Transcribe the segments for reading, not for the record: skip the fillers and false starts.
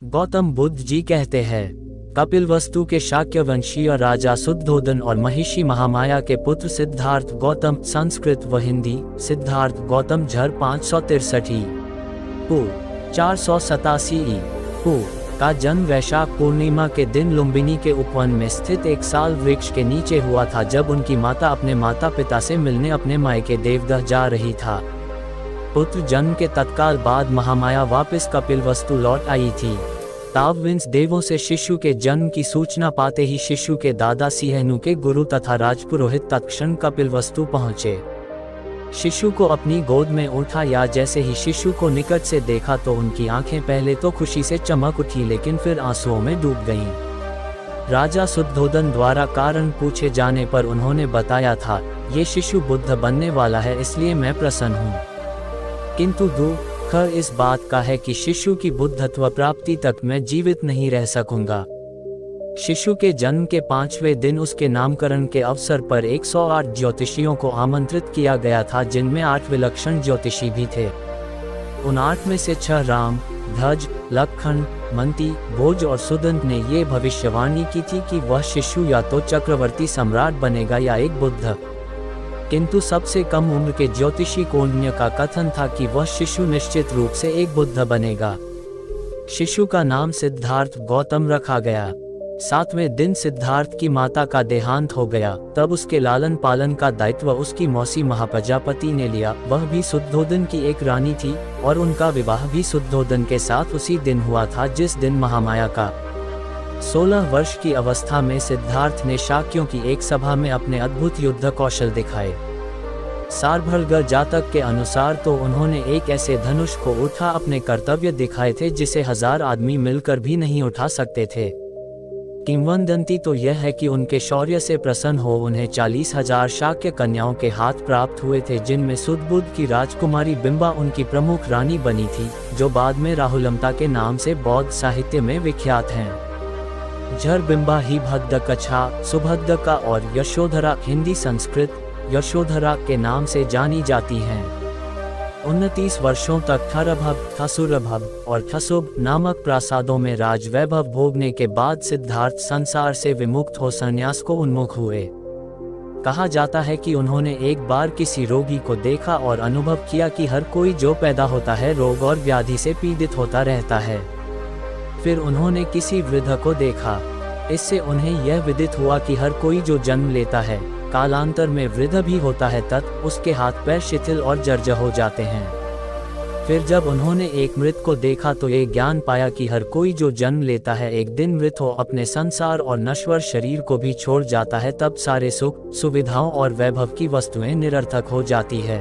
गौतम बुद्ध जी कहते हैं, कपिलवस्तु के शाक्य वंशीय राजा शुद्धोदन और महिषी महामाया के पुत्र सिद्धार्थ गौतम, संस्कृत व हिंदी सिद्धार्थ गौतम झर 563 पू 487 पू का जन्म वैशाख पूर्णिमा के दिन लुम्बिनी के उपवन में स्थित एक साल वृक्ष के नीचे हुआ था, जब उनकी माता अपने माता पिता से मिलने अपने मायके देवदह जा रही था। पुत्र जन्म के तत्काल बाद महामाया वापस कपिलवस्तु लौट आई थी। तावविंस देवों से शिशु के जन्म की सूचना पाते ही शिशु के दादा सिंहनु के गुरु तथा राजपुरोहित तत्क्षण कपिलवस्तु पहुंचे। शिशु को अपनी गोद में उठाया। जैसे ही शिशु को निकट से देखा तो उनकी आंखें पहले तो खुशी से चमक उठी, लेकिन फिर आंसुओं में डूब गईं। राजा शुद्धोदन द्वारा कारण पूछे जाने पर उन्होंने बताया था, ये शिशु बुद्ध बनने वाला है, इसलिए मैं प्रसन्न हूँ। किंतु दुख इस बात का है कि शिशु की बुद्धत्व प्राप्ति तक मैं जीवित नहीं रह सकूंगा। शिशु के जन्म के 5वें दिन उसके नामकरण के अवसर पर 108 ज्योतिषियों को आमंत्रित किया गया था, जिनमें 8 विलक्षण ज्योतिषी भी थे। उन 8 में से 6 राम, ध्वज, लखन, मंती, भोज और सुदंत ने ये भविष्यवाणी की थी कि वह शिशु या तो चक्रवर्ती सम्राट बनेगा या एक बुद्ध। किंतु सबसे कम उम्र के ज्योतिषी कौंडिन्य का कथन था कि वह शिशु निश्चित रूप से एक बुद्ध बनेगा। शिशु का नाम सिद्धार्थ गौतम रखा गया। 7वें दिन सिद्धार्थ की माता का देहांत हो गया। तब उसके लालन पालन का दायित्व उसकी मौसी महाप्रजापति ने लिया। वह भी शुद्धोदन की एक रानी थी और उनका विवाह भी शुद्धोदन के साथ उसी दिन हुआ था जिस दिन महामाया का 16 वर्ष की अवस्था में सिद्धार्थ ने शाक्यों की एक सभा में अपने अद्भुत युद्ध कौशल दिखाए। सारभर्ग जातक के अनुसार तो उन्होंने एक ऐसे धनुष को उठा अपने कर्तव्य दिखाए थे जिसे 1000 आदमी मिलकर भी नहीं उठा सकते थे। किंवदंती तो यह है कि उनके शौर्य से प्रसन्न हो उन्हें 40,000 शाक्य कन्याओं के हाथ प्राप्त हुए थे, जिनमें सुदबुद्ध की राजकुमारी बिंबा उनकी प्रमुख रानी बनी थी, जो बाद में राहुलमता के नाम से बौद्ध साहित्य में विख्यात हैं। झर बिंबा ही भद्दकच्छा, सुभद्दका और यशोधरा हिंदी संस्कृत यशोधरा के नाम से जानी जाती हैं। 29 वर्षों तक थरभव, थसुरभव और थसुब नामक प्रासादों में राजवैभव भोगने के बाद सिद्धार्थ संसार से विमुक्त हो संन्यास को उन्मुख हुए। कहा जाता है कि उन्होंने एक बार किसी रोगी को देखा और अनुभव किया कि हर कोई जो पैदा होता है रोग और व्याधि से पीड़ित होता रहता है। फिर उन्होंने किसी वृद्ध को देखा। इससे उन्हें यह विदित हुआ कि हर कोई जो जन्म लेता है कालांतर में वृद्ध भी होता है, तत् उसके हाथ पैर शिथिल और जर्जर हो जाते हैं। फिर जब उन्होंने एक मृत को देखा तो ये ज्ञान पाया कि हर कोई जो जन्म लेता है एक दिन मृत हो अपने संसार और नश्वर शरीर को भी छोड़ जाता है, तब सारे सुख सुविधाओं और वैभव की वस्तुएं निरर्थक हो जाती है।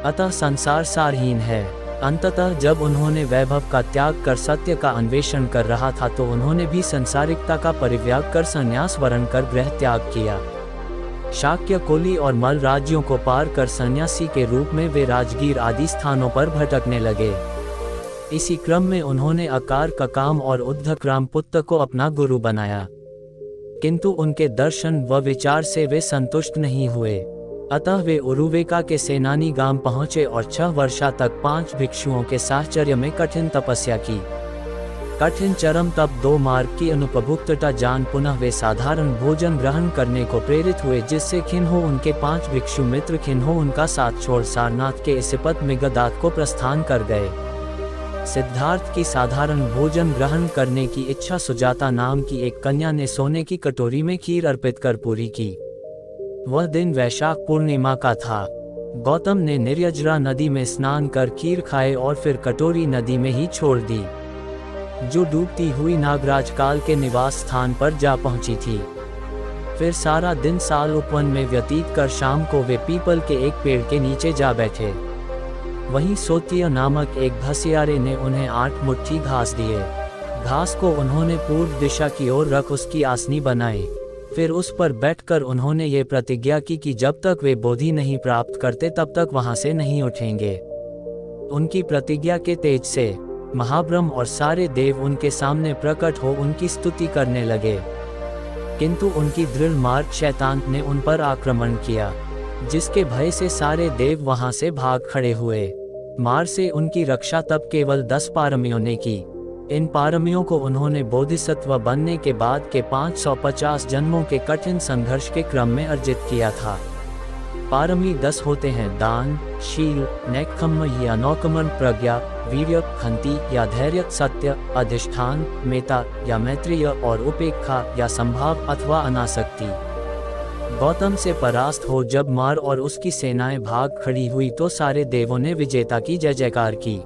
अतः संसार सारहीन है। अंततः जब उन्होंने वैभव का त्याग कर सत्य का अन्वेषण कर रहा था तो उन्होंने भी संसारिकता का परित्याग कर संन्यास वरण कर गृह त्याग किया। शाक्य, कोली और मल राज्यों को पार कर सन्यासी के रूप में वे राजगीर आदि स्थानों पर भटकने लगे। इसी क्रम में उन्होंने अकार, ककाम और उद्धक्रामपुत्त को अपना गुरु बनाया, किंतु उनके दर्शन व विचार से वे संतुष्ट नहीं हुए। अतः वे उरुवेका के सेनानी गांव पहुंचे और 6 वर्षा तक 5 भिक्षुओं के साहचर्य में कठिन तपस्या की। कठिन चरम तप 2 मार्ग की अनुपभुक्तता जान पुनः वे साधारण भोजन ग्रहण करने को प्रेरित हुए, जिससे खिन्हो उनके 5 भिक्षु मित्र खिन्हो उनका साथ छोड़ सारनाथ के इसिपत मिगदात को प्रस्थान कर गए। सिद्धार्थ की साधारण भोजन ग्रहण करने की इच्छा सुजाता नाम की एक कन्या ने सोने की कटोरी में खीर अर्पित कर पूरी की। वह दिन वैशाख पूर्णिमा का था। गौतम ने निर्यजरा नदी में स्नान कर खीर खाए और फिर कटोरी नदी में ही छोड़ दी, जो डूबती हुई नागराज काल के निवास स्थान पर जा पहुंची थी। फिर सारा दिन साल उपवन में व्यतीत कर शाम को वे पीपल के एक पेड़ के नीचे जा बैठे। वहीं सोतिया नामक एक घसियारे ने उन्हें 8 मुट्ठी घास दिए। घास को उन्होंने पूर्व दिशा की ओर रख उसकी आसनी बनाई। फिर उस पर बैठकर उन्होंने ये प्रतिज्ञा की कि जब तक वे बोधि नहीं प्राप्त करते तब तक वहां से नहीं उठेंगे। उनकी प्रतिज्ञा के तेज से महाब्रह्म और सारे देव उनके सामने प्रकट हो उनकी स्तुति करने लगे, किंतु उनकी दृढ़ मार्ग शैतान ने उन पर आक्रमण किया, जिसके भय से सारे देव वहां से भाग खड़े हुए। मार से उनकी रक्षा तब केवल 10 पारमियों ने की। इन पारमियों को उन्होंने बोधिसत्व बनने के बाद के 550 जन्मों के कठिन संघर्ष के क्रम में अर्जित किया था। पारमी 10 होते हैं: दान, शील, नेक्खम्म या नौकमन, प्रज्ञा, वीर्य, खंति या धैर्य, सत्य, अधिष्ठान, मेता या मैत्रेय और उपेक्षा या संभाव अथवा अनासक्ति। गौतम से परास्त हो जब मार और उसकी सेनाएं भाग खड़ी हुई तो सारे देवों ने विजेता की जय जयकार की।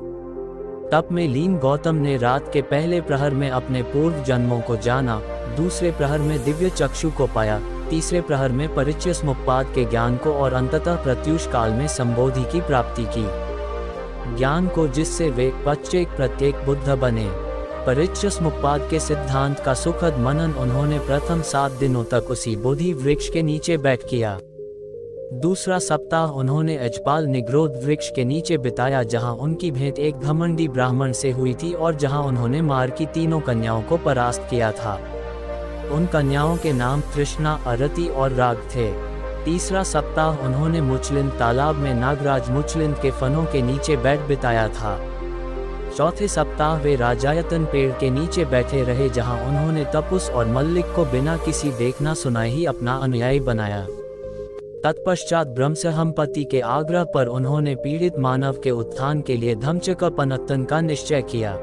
तप में लीन गौतम ने रात के पहले प्रहर में अपने पूर्व जन्मों को जाना, दूसरे प्रहर में दिव्य चक्षु को पाया, तीसरे प्रहर में परिचय समुप्पाद के ज्ञान को और अंततः प्रत्युष काल में संबोधि की प्राप्ति की, ज्ञान को जिससे वे प्रत्येक बुद्ध बने। परिचय समुप्पाद के सिद्धांत का सुखद मनन उन्होंने प्रथम 7 दिनों तक उसी बोधि वृक्ष के नीचे बैठ किया। दूसरा सप्ताह उन्होंने अजपाल निग्रोध वृक्ष के नीचे बिताया, जहां उनकी भेंट एक घमंडी ब्राह्मण से हुई थी और जहां उन्होंने मार की 3 कन्याओं को परास्त किया था। उन कन्याओं के नाम तृष्णा, अरति और राग थे। तीसरा सप्ताह उन्होंने मुचलिंद तालाब में नागराज मुचलिंद के फनों के नीचे बैठ बिताया था। चौथे सप्ताह वे राजायतन पेड़ के नीचे बैठे रहे, जहां उन्होंने तपुस और मल्लिक को बिना किसी देखना सुनाए ही अपना अनुयायी बनाया। तत्पश्चात ब्रह्मसहमपति के आग्रह पर उन्होंने पीड़ित मानव के उत्थान के लिए धम्मचक्र का निश्चय किया।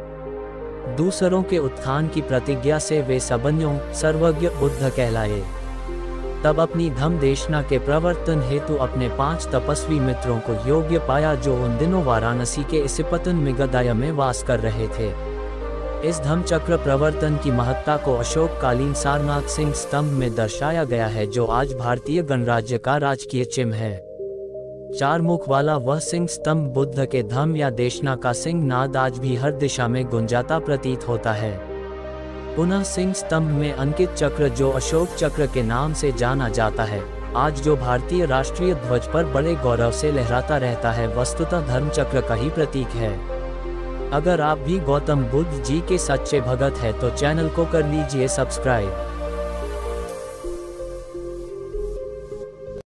दूसरों के उत्थान की प्रतिज्ञा से वे सबन्यों सर्वज्ञ बुद्ध कहलाए। तब अपनी धम्म देशना के प्रवर्तन हेतु अपने 5 तपस्वी मित्रों को योग्य पाया, जो उन दिनों वाराणसी के इसिपतन मिगदाय में वास कर रहे थे। इस धम्मचक्र प्रवर्तन की महत्ता को अशोककालीन सारनाथ सिंह स्तंभ में दर्शाया गया है, जो आज भारतीय गणराज्य का राजकीय चिन्ह है। 4 मुख वाला वह सिंह स्तंभ बुद्ध के धम्म या देशना का सिंह नाद आज भी हर दिशा में गुंजाता प्रतीत होता है। पुनः सिंह स्तंभ में अंकित चक्र, जो अशोक चक्र के नाम से जाना जाता है, आज जो भारतीय राष्ट्रीय ध्वज पर बड़े गौरव से लहराता रहता है, वस्तुतः धर्म चक्र का ही प्रतीक है। अगर आप भी गौतम बुद्ध जी के सच्चे भगत हैं तो चैनल को कर लीजिए सब्सक्राइब।